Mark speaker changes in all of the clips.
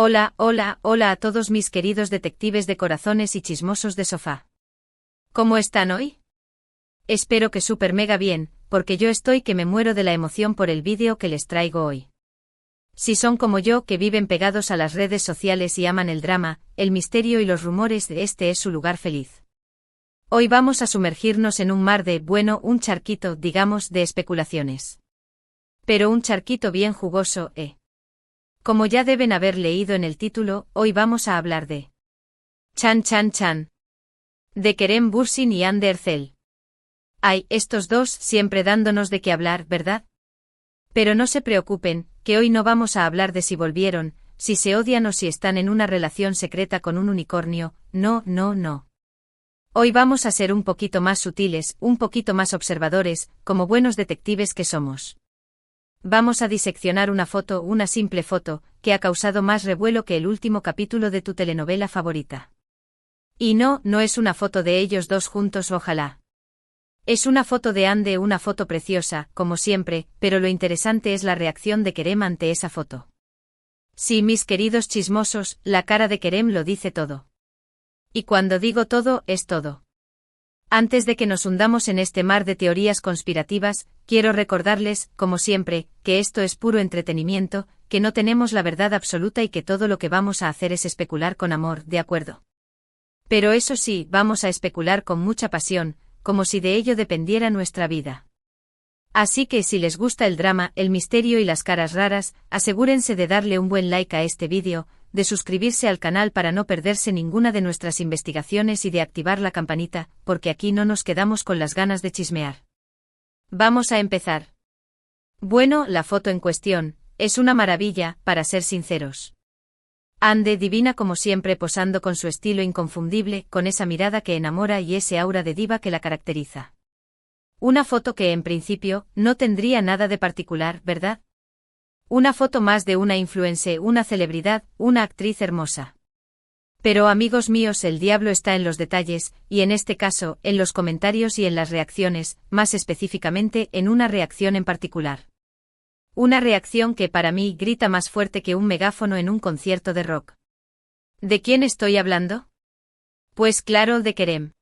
Speaker 1: Hola, hola, hola a todos mis queridos detectives de corazones y chismosos de sofá. ¿Cómo están hoy? Espero que súper mega bien, porque yo estoy que me muero de la emoción por el vídeo que les traigo hoy. Si son como yo que viven pegados a las redes sociales y aman el drama, el misterio y los rumores, este es su lugar feliz. Hoy vamos a sumergirnos en un mar de, bueno, un charquito, digamos, de especulaciones. Pero un charquito bien jugoso, Como ya deben haber leído en el título, hoy vamos a hablar de Chan Chan Chan. De Kerem Bürsin y Hande Erçel. Ay, estos dos siempre dándonos de qué hablar, ¿verdad? Pero no se preocupen, que hoy no vamos a hablar de si volvieron, si se odian o si están en una relación secreta con un unicornio, no, no, no. Hoy vamos a ser un poquito más sutiles, un poquito más observadores, como buenos detectives que somos. Vamos a diseccionar una foto, una simple foto, que ha causado más revuelo que el último capítulo de tu telenovela favorita. Y no, no es una foto de ellos dos juntos, ojalá. Es una foto de Hande, una foto preciosa, como siempre, pero lo interesante es la reacción de Kerem ante esa foto. Sí, mis queridos chismosos, la cara de Kerem lo dice todo. Y cuando digo todo, es todo. Antes de que nos hundamos en este mar de teorías conspirativas, quiero recordarles, como siempre, que esto es puro entretenimiento, que no tenemos la verdad absoluta y que todo lo que vamos a hacer es especular con amor, ¿de acuerdo? Pero eso sí, vamos a especular con mucha pasión, como si de ello dependiera nuestra vida. Así que si les gusta el drama, el misterio y las caras raras, asegúrense de darle un buen like a este vídeo, de suscribirse al canal para no perderse ninguna de nuestras investigaciones y de activar la campanita, porque aquí no nos quedamos con las ganas de chismear. Vamos a empezar. Bueno, la foto en cuestión, es una maravilla, para ser sinceros. Hande divina como siempre posando con su estilo inconfundible, con esa mirada que enamora y ese aura de diva que la caracteriza. Una foto que en principio, no tendría nada de particular, ¿verdad? Una foto más de una influencer, una celebridad, una actriz hermosa. Pero amigos míos, el diablo está en los detalles, y en este caso, en los comentarios y en las reacciones, más específicamente en una reacción en particular. Una reacción que para mí grita más fuerte que un megáfono en un concierto de rock. ¿De quién estoy hablando? Pues claro, de Kerem.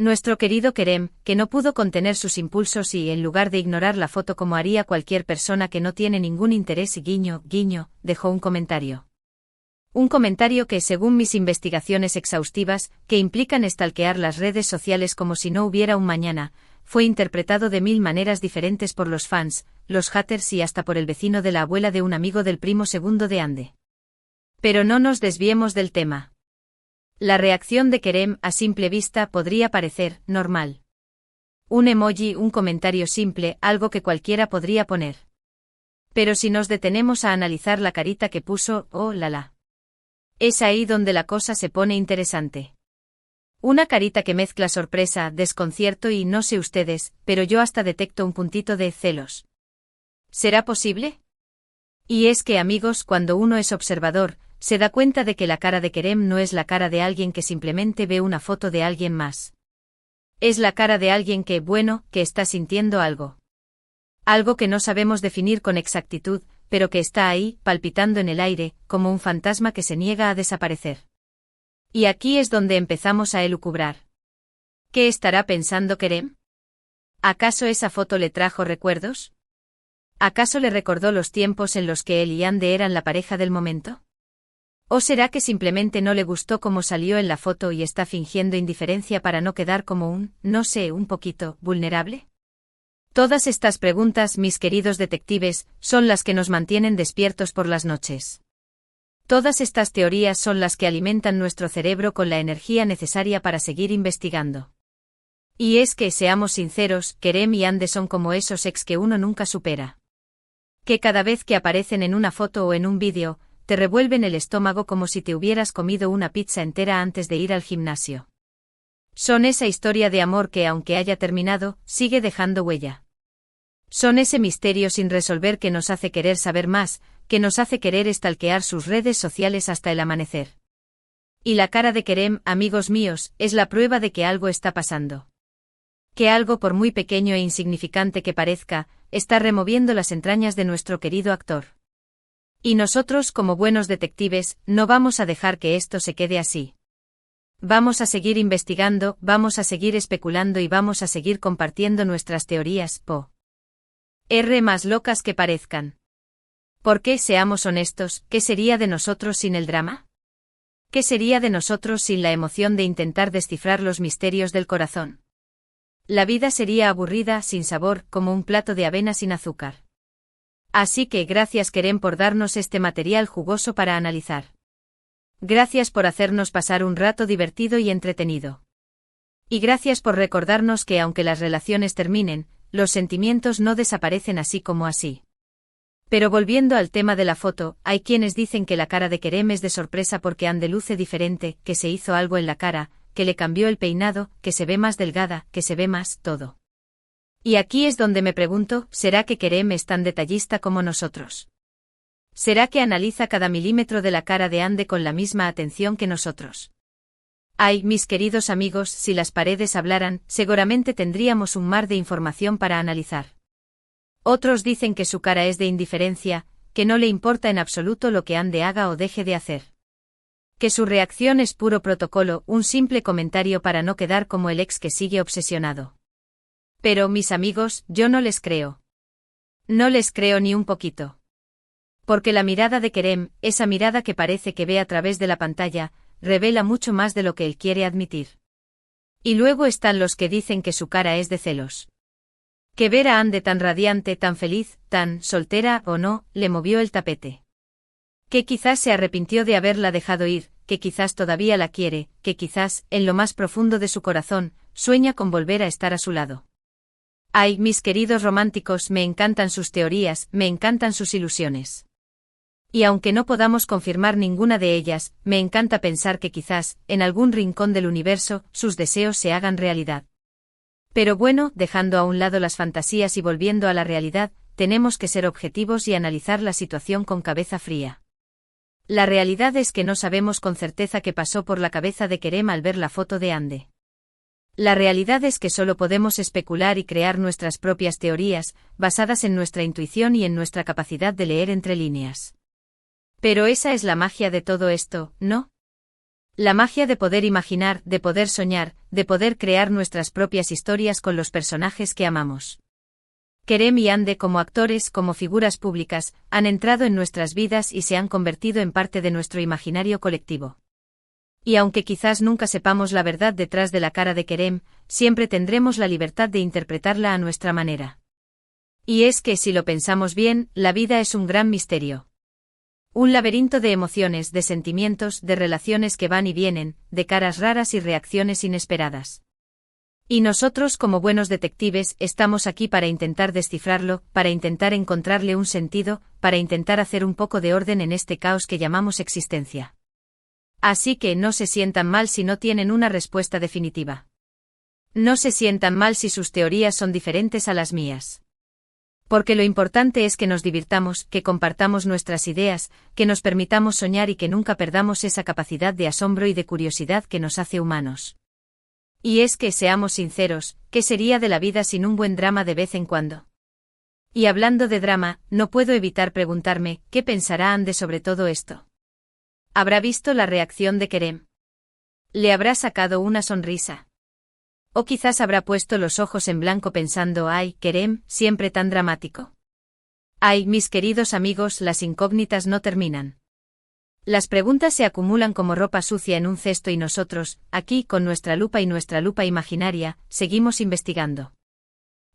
Speaker 1: Nuestro querido Kerem, que no pudo contener sus impulsos y, en lugar de ignorar la foto como haría cualquier persona que no tiene ningún interés y guiño, guiño, dejó un comentario. Un comentario que, según mis investigaciones exhaustivas, que implican stalkear las redes sociales como si no hubiera un mañana, fue interpretado de 1000 maneras diferentes por los fans, los haters y hasta por el vecino de la abuela de un amigo del primo segundo de Hande. Pero no nos desviemos del tema. La reacción de Kerem a simple vista podría parecer normal. Un emoji, un comentario simple, algo que cualquiera podría poner. Pero si nos detenemos a analizar la carita que puso, oh la la. Es ahí donde la cosa se pone interesante. Una carita que mezcla sorpresa, desconcierto y no sé ustedes, pero yo hasta detecto un puntito de celos. ¿Será posible? Y es que amigos, cuando uno es observador, se da cuenta de que la cara de Kerem no es la cara de alguien que simplemente ve una foto de alguien más. Es la cara de alguien que, bueno, que está sintiendo algo. Algo que no sabemos definir con exactitud, pero que está ahí, palpitando en el aire, como un fantasma que se niega a desaparecer. Y aquí es donde empezamos a elucubrar. ¿Qué estará pensando Kerem? ¿Acaso esa foto le trajo recuerdos? ¿Acaso le recordó los tiempos en los que él y Hande eran la pareja del momento? ¿O será que simplemente no le gustó cómo salió en la foto y está fingiendo indiferencia para no quedar como no sé, un poquito, vulnerable? Todas estas preguntas, mis queridos detectives, son las que nos mantienen despiertos por las noches. Todas estas teorías son las que alimentan nuestro cerebro con la energía necesaria para seguir investigando. Y es que, seamos sinceros, Kerem y Hande son como esos ex que uno nunca supera. Que cada vez que aparecen en una foto o en un vídeo, te revuelven el estómago como si te hubieras comido una pizza entera antes de ir al gimnasio. Son esa historia de amor que, aunque haya terminado, sigue dejando huella. Son ese misterio sin resolver que nos hace querer saber más, que nos hace querer stalkear sus redes sociales hasta el amanecer. Y la cara de Kerem, amigos míos, es la prueba de que algo está pasando. Que algo, por muy pequeño e insignificante que parezca, está removiendo las entrañas de nuestro querido actor. Y nosotros, como buenos detectives, no vamos a dejar que esto se quede así. Vamos a seguir investigando, vamos a seguir especulando y vamos a seguir compartiendo nuestras teorías, más locas que parezcan. Porque, seamos honestos, ¿qué sería de nosotros sin el drama? ¿Qué sería de nosotros sin la emoción de intentar descifrar los misterios del corazón? La vida sería aburrida, sin sabor, como un plato de avena sin azúcar. Así que gracias Kerem por darnos este material jugoso para analizar. Gracias por hacernos pasar un rato divertido y entretenido. Y gracias por recordarnos que aunque las relaciones terminen, los sentimientos no desaparecen así como así. Pero volviendo al tema de la foto, hay quienes dicen que la cara de Kerem es de sorpresa porque Ande luce diferente, que se hizo algo en la cara, que le cambió el peinado, que se ve más delgada, que se ve más todo. Y aquí es donde me pregunto, ¿será que Kerem es tan detallista como nosotros? ¿Será que analiza cada milímetro de la cara de Ande con la misma atención que nosotros? Ay, mis queridos amigos, si las paredes hablaran, seguramente tendríamos un mar de información para analizar. Otros dicen que su cara es de indiferencia, que no le importa en absoluto lo que Ande haga o deje de hacer. Que su reacción es puro protocolo, un simple comentario para no quedar como el ex que sigue obsesionado. Pero, mis amigos, yo no les creo. No les creo ni un poquito. Porque la mirada de Kerem, esa mirada que parece que ve a través de la pantalla, revela mucho más de lo que él quiere admitir. Y luego están los que dicen que su cara es de celos. Que ver a Ande tan radiante, tan feliz, tan soltera o no, le movió el tapete. Que quizás se arrepintió de haberla dejado ir, que quizás todavía la quiere, que quizás, en lo más profundo de su corazón, sueña con volver a estar a su lado. Ay, mis queridos románticos, me encantan sus teorías, me encantan sus ilusiones. Y aunque no podamos confirmar ninguna de ellas, me encanta pensar que quizás, en algún rincón del universo, sus deseos se hagan realidad. Pero bueno, dejando a un lado las fantasías y volviendo a la realidad, tenemos que ser objetivos y analizar la situación con cabeza fría. La realidad es que no sabemos con certeza qué pasó por la cabeza de Kerem al ver la foto de Ande. La realidad es que solo podemos especular y crear nuestras propias teorías, basadas en nuestra intuición y en nuestra capacidad de leer entre líneas. Pero esa es la magia de todo esto, ¿no? La magia de poder imaginar, de poder soñar, de poder crear nuestras propias historias con los personajes que amamos. Kerem y Ande como actores, como figuras públicas, han entrado en nuestras vidas y se han convertido en parte de nuestro imaginario colectivo. Y aunque quizás nunca sepamos la verdad detrás de la cara de Kerem, siempre tendremos la libertad de interpretarla a nuestra manera. Y es que si lo pensamos bien, la vida es un gran misterio. Un laberinto de emociones, de sentimientos, de relaciones que van y vienen, de caras raras y reacciones inesperadas. Y nosotros como buenos detectives estamos aquí para intentar descifrarlo, para intentar encontrarle un sentido, para intentar hacer un poco de orden en este caos que llamamos existencia. Así que no se sientan mal si no tienen una respuesta definitiva. No se sientan mal si sus teorías son diferentes a las mías. Porque lo importante es que nos divirtamos, que compartamos nuestras ideas, que nos permitamos soñar y que nunca perdamos esa capacidad de asombro y de curiosidad que nos hace humanos. Y es que, seamos sinceros, ¿qué sería de la vida sin un buen drama de vez en cuando? Y hablando de drama, no puedo evitar preguntarme, ¿qué pensará Ande sobre todo esto? ¿Habrá visto la reacción de Kerem? ¿Le habrá sacado una sonrisa? O quizás habrá puesto los ojos en blanco pensando, ay, Kerem, siempre tan dramático. Ay, mis queridos amigos, las incógnitas no terminan. Las preguntas se acumulan como ropa sucia en un cesto y nosotros, aquí, con nuestra lupa y nuestra lupa imaginaria, seguimos investigando.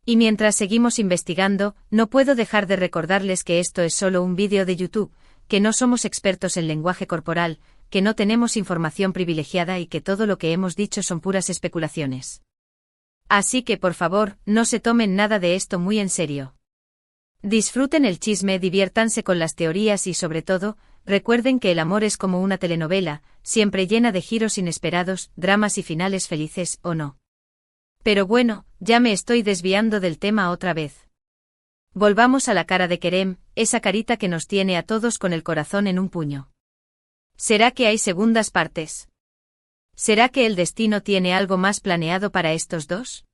Speaker 1: Y mientras seguimos investigando, no puedo dejar de recordarles que esto es solo un vídeo de YouTube, que no somos expertos en lenguaje corporal, que no tenemos información privilegiada y que todo lo que hemos dicho son puras especulaciones. Así que por favor, no se tomen nada de esto muy en serio. Disfruten el chisme, diviértanse con las teorías y sobre todo, recuerden que el amor es como una telenovela, siempre llena de giros inesperados, dramas y finales felices, ¿o no? Pero bueno, ya me estoy desviando del tema otra vez. Volvamos a la cara de Kerem, esa carita que nos tiene a todos con el corazón en un puño. ¿Será que hay segundas partes? ¿Será que el destino tiene algo más planeado para estos dos?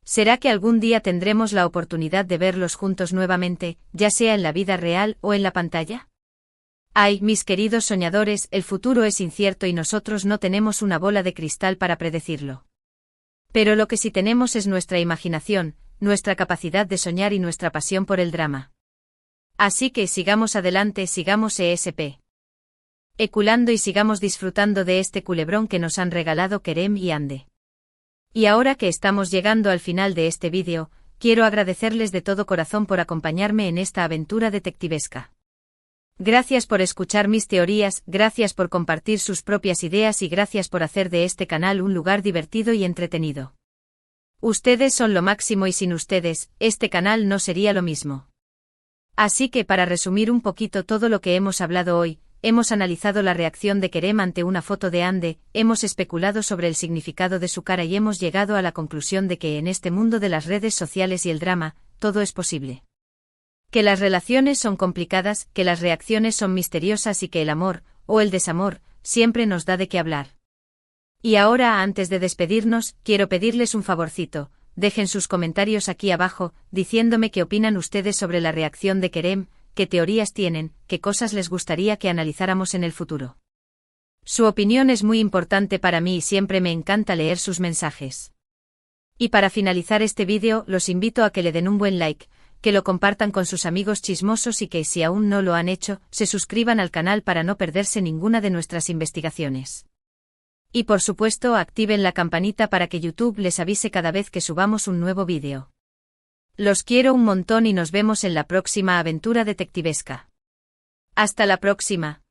Speaker 1: ¿Será que algún día tendremos la oportunidad de verlos juntos nuevamente, ya sea en la vida real o en la pantalla? Ay, mis queridos soñadores, el futuro es incierto y nosotros no tenemos una bola de cristal para predecirlo. Pero lo que sí tenemos es nuestra imaginación, nuestra capacidad de soñar y nuestra pasión por el drama. Así que sigamos adelante, sigamos eculando y sigamos disfrutando de este culebrón que nos han regalado Kerem y Ande. Y ahora que estamos llegando al final de este vídeo, quiero agradecerles de todo corazón por acompañarme en esta aventura detectivesca. Gracias por escuchar mis teorías, gracias por compartir sus propias ideas y gracias por hacer de este canal un lugar divertido y entretenido. Ustedes son lo máximo y sin ustedes, este canal no sería lo mismo. Así que para resumir un poquito todo lo que hemos hablado hoy, hemos analizado la reacción de Kerem ante una foto de Ande, hemos especulado sobre el significado de su cara y hemos llegado a la conclusión de que en este mundo de las redes sociales y el drama, todo es posible. Que las relaciones son complicadas, que las reacciones son misteriosas y que el amor, o el desamor, siempre nos da de qué hablar. Y ahora, antes de despedirnos, quiero pedirles un favorcito, dejen sus comentarios aquí abajo, diciéndome qué opinan ustedes sobre la reacción de Kerem, qué teorías tienen, qué cosas les gustaría que analizáramos en el futuro. Su opinión es muy importante para mí y siempre me encanta leer sus mensajes. Y para finalizar este vídeo, los invito a que le den un buen like, que lo compartan con sus amigos chismosos y que, si aún no lo han hecho, se suscriban al canal para no perderse ninguna de nuestras investigaciones. Y por supuesto, activen la campanita para que YouTube les avise cada vez que subamos un nuevo vídeo. Los quiero un montón y nos vemos en la próxima aventura detectivesca. Hasta la próxima.